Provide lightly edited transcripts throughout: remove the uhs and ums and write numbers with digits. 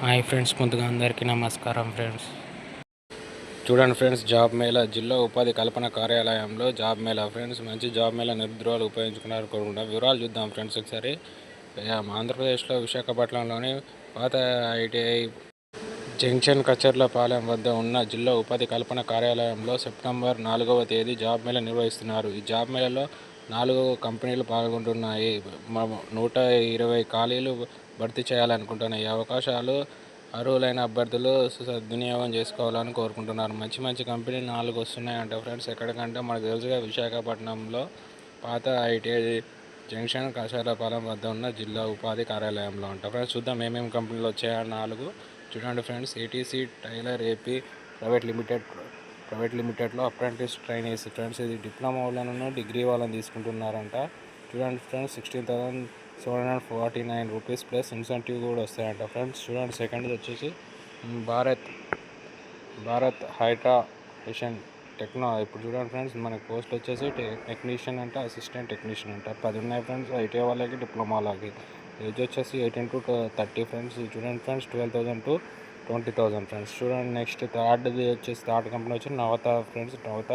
Hi friends, ముందుగా అందరికీ నమస్కారం ఫ్రెండ్స్. చూడండి ఫ్రెండ్స్, జాబ్ మేళా జిల్లా ఉపాధి కల్పన కార్యాలయంలో జాబ్ మేళా ఫ్రెండ్స్. మంచి జాబ్ మేళా నిరుద్యోగులు ఉపయోగించుకున్నారు కోరుకుంటా. వివరాలు చూద్దాం ఫ్రెండ్స్ ఒకసారి. ఆంధ్రప్రదేశ్లో విశాఖపట్నంలోని పాత ఐటీఐ జంక్షన్ కచర్లపాలెం వద్ద ఉన్న జిల్లా ఉపాధి కల్పన కార్యాలయంలో సెప్టెంబర్ 4వ తేదీ జాబ్ మేళా నిర్వహిస్తున్నారు. ఈ జాబ్ మేళాలో 4 కంపెనీలు పాల్గొంటున్నాయి. 120 ఖాళీలు భర్తీ చేయాలనుకుంటున్నాయి. ఈ అవకాశాలు అర్హులైన అభ్యర్థులు సద్వినియోగం చేసుకోవాలని కోరుకుంటున్నారు. మంచి కంపెనీ 4 వస్తున్నాయంట ఫ్రెండ్స్. ఎక్కడికంటే మనకు తెలుసుగా, విశాఖపట్నంలో పాత ఐటీఐ జంక్షన్ కచర్లపాలెం వద్ద ఉన్న జిల్లా ఉపాధి కార్యాలయంలో అంట ఫ్రెండ్స్. చూద్దాం ఏమేమి కంపెనీలు వచ్చాయని. 4 చూడండి friends. ATC tyre AP private లిమిటెడ్లో అప్రెంటిస్ ట్రైనీస్ ఫ్రెండ్స్. ఇది డిప్లొమా వాళ్ళను డిగ్రీ వాళ్ళని తీసుకుంటున్నారంట. చూడండి ఫ్రెండ్స్, 16,749 రూపీస్ ప్లస్ ఇన్సెంటివ్ కూడా వస్తాయంట ఫ్రెండ్స్. చూడండి, సెకండ్ వచ్చేసి భారత్ హైడ్రాటేషన్ టెక్నో. ఇప్పుడు చూడండి ఫ్రెండ్స్, మనకి పోస్ట్ వచ్చేసి టెక్నీషియన్ అంటే అసిస్టెంట్ టెక్నీషియన్ అంట. 10 ఉన్నాయి ఫ్రెండ్స్. ఐటీఐ వాళ్ళకి, డిప్లొమా వాళ్ళకి. ఏజ్ వచ్చేసి 18 to 30 ఫ్రెండ్స్. చూడండి ఫ్రెండ్స్, 12,000 to 20,000 ఫ్రెండ్స్. చూడండి నెక్స్ట్ థర్డ్ది వచ్చేసి థర్డ్ కంపెనీ వచ్చి Navata friends. Navata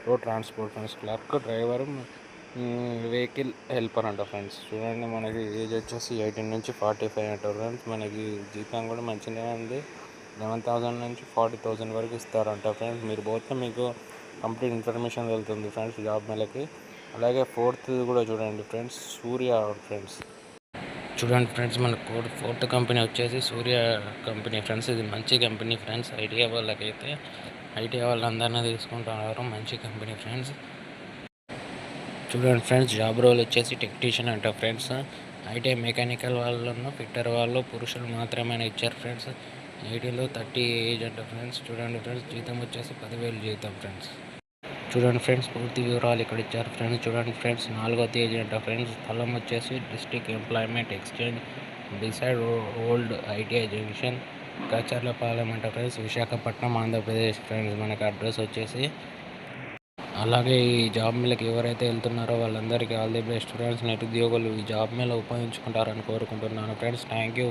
road transport friends. Clerk, driver, vehicle helper అంట ఫ్రెండ్స్. చూడండి, మనకి ఏజ్ వచ్చేసి 18 నుంచి 45 అంటారు ఫ్రెండ్స్. మనకి జీతం కూడా మంచిగా ఉంది. 11,000 నుంచి 40,000 వరకు ఇస్తారంట ఫ్రెండ్స్. మీరు పోతే మీకు కంప్లీట్ ఇన్ఫర్మేషన్ వెళ్తుంది ఫ్రెండ్స్ జాబ్ మేళకి. అలాగే ఫోర్త్ కూడా చూడండి ఫ్రెండ్స్, సూర్య ఫ్రెండ్స్. చూడండి ఫ్రెండ్స్, మన ఫోర్త్ కంపెనీ వచ్చేసి సూర్య కంపెనీ ఫ్రెండ్స్. ఇది మంచి కంపెనీ ఫ్రెండ్స్. ఐటీఐ వాళ్ళకైతే ఐటీఐ వాళ్ళందరినీ తీసుకుంటున్నారు. మంచి కంపెనీ ఫ్రెండ్స్. చూడండి ఫ్రెండ్స్, జాబ్ రోల్ వచ్చేసి టెక్నీషియన్ అంట ఫ్రెండ్స్. ఐటీఐ మెకానికల్ వాళ్ళను, ఫిట్టర్ వాళ్ళు పురుషులు మాత్రమే ఇచ్చారు ఫ్రెండ్స్. 18 to 30 ఏజ్ అంట ఫ్రెండ్స్. చూడండి ఫ్రెండ్స్, జీతం వచ్చేసి 10,000 జీతం ఫ్రెండ్స్. చూడండి ఫ్రెండ్స్, పూర్తి వివరాలు ఇక్కడ ఇచ్చారు ఫ్రెండ్స్. చూడండి ఫ్రెండ్స్, 4వ తేదీ అంట ఫ్రెండ్స్. స్థలం వచ్చేసి district employment exchange beside old ITI junction కచర్లపాలెం అంట ఫ్రెండ్స్, విశాఖపట్నం, ఆంధ్రప్రదేశ్ ఫ్రెండ్స్. మనకి అడ్రస్ వచ్చేసి. అలాగే ఈ జాబ్ మేళకి ఎవరైతే వెళ్తున్నారో వాళ్ళందరికీ ఆల్ ది బెస్ట్ ఫ్రెండ్స్. నిరుద్యోగులు ఈ జాబ్ మేళ ఉపయోగించుకుంటారని కోరుకుంటున్నాను ఫ్రెండ్స్. Thank you.